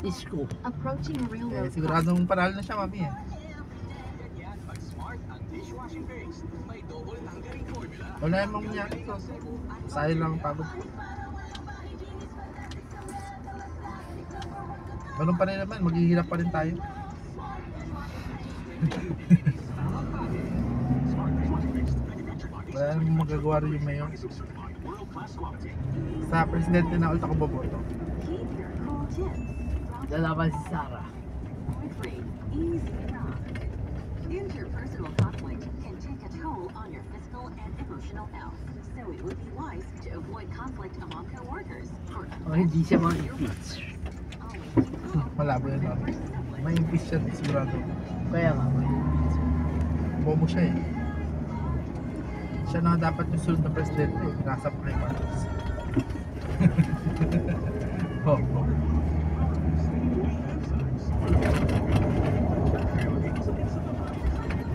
Isko. Approaching railroad. Siguradong panalo na siya, mami eh. Wala yung mga niya. Sayang lang ang pagod. Ganun pa rin naman, maghihirap pa rin tayo. Wala namang magagawa rin yung mayor. Sa presidente na ulit ako boboto. Lalaban si Sarah. Interpersonal conflict can take a toll on your physical and emotional health. So it would be wise to avoid conflict among coworkers. O hindi siya ma-impeach. Malabo yun, mami. May impeach siya, sigurado. Kaya nga. Bobo siya eh. Siya na dapat yung sunod na presidente eh. Pinasa pa kay Marcos. Oh.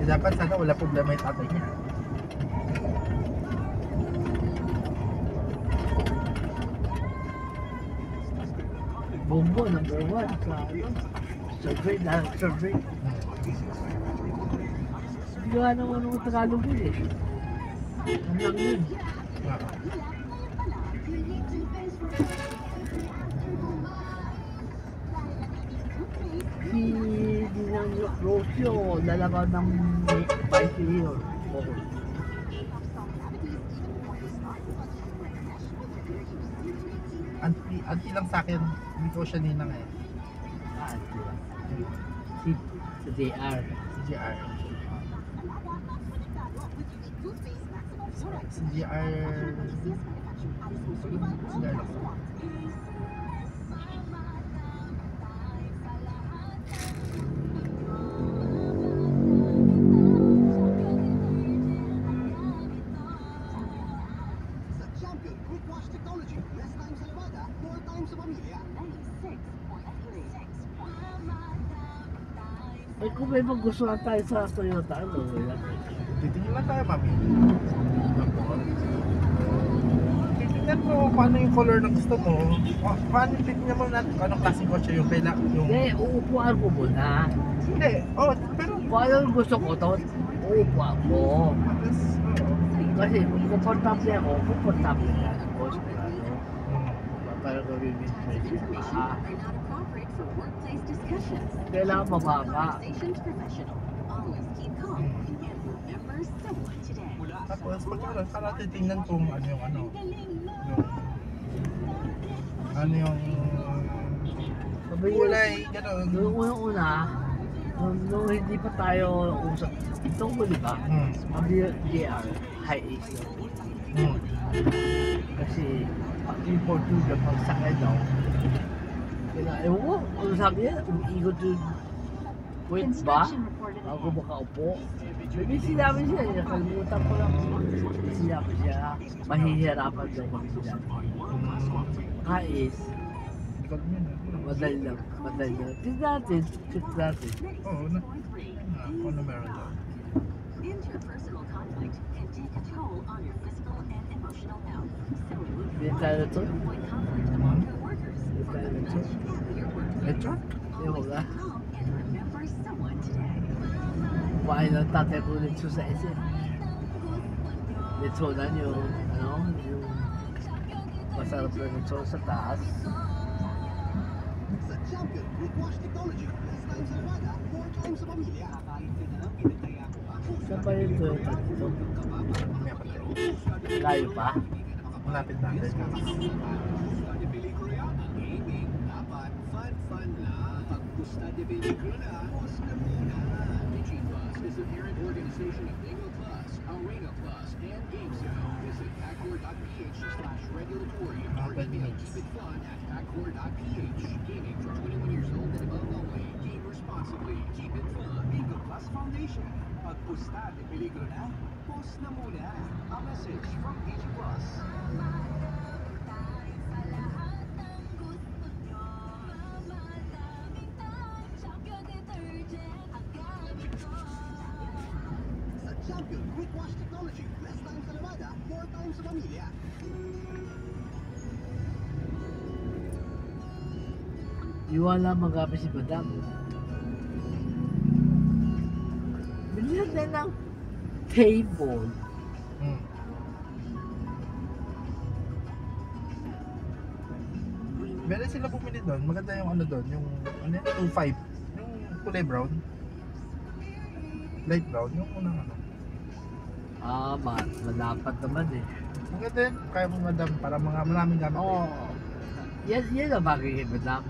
Dapat sana wala problema yung tatay niya. Bombo, number 1 sa ano? Survey, direct survey. Hindi nga naman ng Tagalog yun eh. Ano lang yun? Si Dinang Rosio, lalaban ng Vice Mayor. Anti lang sa akin, hindi ko siya ninang eh. Si JR. Si GR. Si GR. Si GR lang. Eh kung may magustuhan tayo sa Toyota, ano yan? Titingin lang tayo, mami. Titingnan mo kung ano yung color na gusto mo. Paano titingnan mo natin kung anong klaseng kotse yung kailangan. Hindi, uupuan ko muna. Hindi, oh, pero Kung ano yung gusto ko, uupuan ko. Kasi kung komportable ako, komportable ka ng boss ko. Para gawin mo kailangan mababa. Tapos pagkaroon, para titingnan kung ano yung kulay, gano'n. Noong unang-una, nung hindi pa tayo usap, itong huli ba? Ang DR, high ace. Kasi pag import yung pagsakay daw, ewan ko, ano sabi niya, umiikot yung point ba? Bago makaupo. May sinabi siya, nakalimutan ko lang. May sinabi siya, mahihirapan daw kami dyan. Kais, madali lang. Tignan natin, check natin. Oo, kung ano meron daw. Interpersonal conflict can take a toll on your physical and emotional health. So it would be Hindi wise tayo to to. avoid conflict among coworkers. Hindi tayo to. Medyo? Ewan ka. Calm and remember someone today. Kumain ng tatay ko nito sa SM. Nito na yung, yung masarap na nito sa taas. Saan ba yung Toyota dito? Layo pa? Malapit natin. Is a parent organization of Bingo Plus, Arena Plus, and GameZone. Visit packcore.ph/regulatory or email keep it fun at packcore.ph. Gaming for 21 years old and above only. Game responsibly. Keep it fun. Bingo Plus Foundation. Pag pusta de peligro na, post na muna. A message from DG Plus. Champion Quick Wash Technology. Less time sa lavada, more time sa pamilya. Di wala magamit si madam. Bilihan na ng table. Hmm. Meron sila bumili doon. Maganda yung ano doon, yung ano yan, 2.5. Yung kulay brown. Light brown, yung unang ano. Malapat naman eh. Maganda yun, kaya mo madam, para mga maraming gamit. Oo. Yan ang bagay kay madam.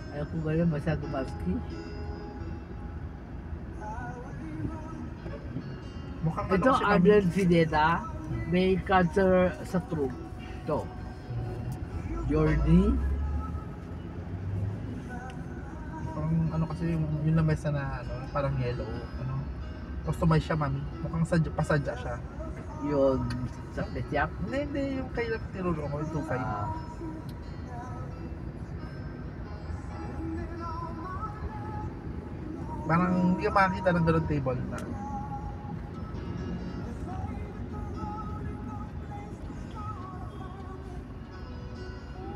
Ayaw ko ba yun masyado maski? Mukhang ano Ito, kasi kami. Adrian Pineda, may cancer sa throat. Ito. Journey. Mukhang ano kasi yung lamesa na ano, parang yellow. Ano, customize siya, mami. Mukhang pasadya siya. Yun. Sa Petyak. Hindi, yung kay tinuro ko, yung 2.5. Parang hindi ka makakita ng ganun table na.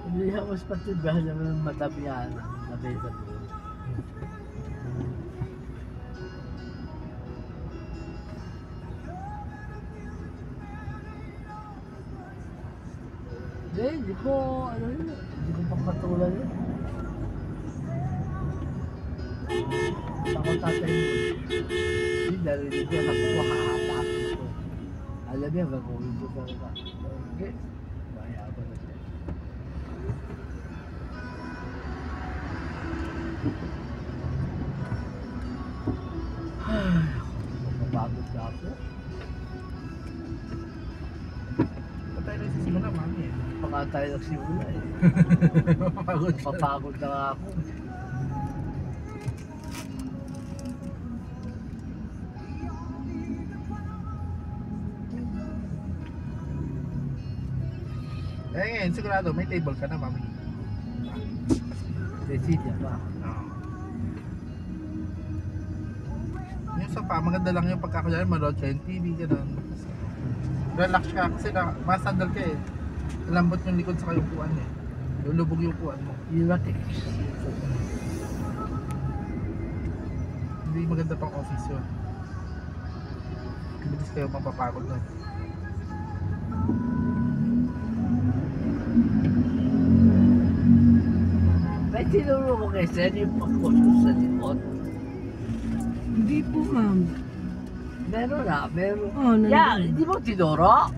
Hindi siya mas patibahan naman ng madam yan. Nabay sa throat. Hindi ko, ano yun, hindi ko pagpatulan yun. Takot tatay mo. Hindi, narinig ko, naku, makakatapos ko. Alam niya, gagawin ko talaga. Okay, mayaman na siya. Mapapagod na ako. Ba't tayo nagsisimula, mami eh? Pa nga tayo nagsimula eh. Mapagod ka. Mapagod na nga ako. Eh ngayon, sigurado, may table ka na, mami. Cecilia pa. Oo. Yung sofa, maganda lang yung pagkakajalan, manood ka yung TV, gano'n. Relax ka kasi masandal ka eh. Lambot yung likod sa kayong upuan eh. Lulubog yung upuan mo. Erratic. Hindi maganda pang office yun. Bilis kayo mapapagod na. May tinuro ko kay Sen yung pagkuso sa likod. Hindi po, ma'am. Meron na, meron. Oh, nandun. Yeah, hindi mo tinuro?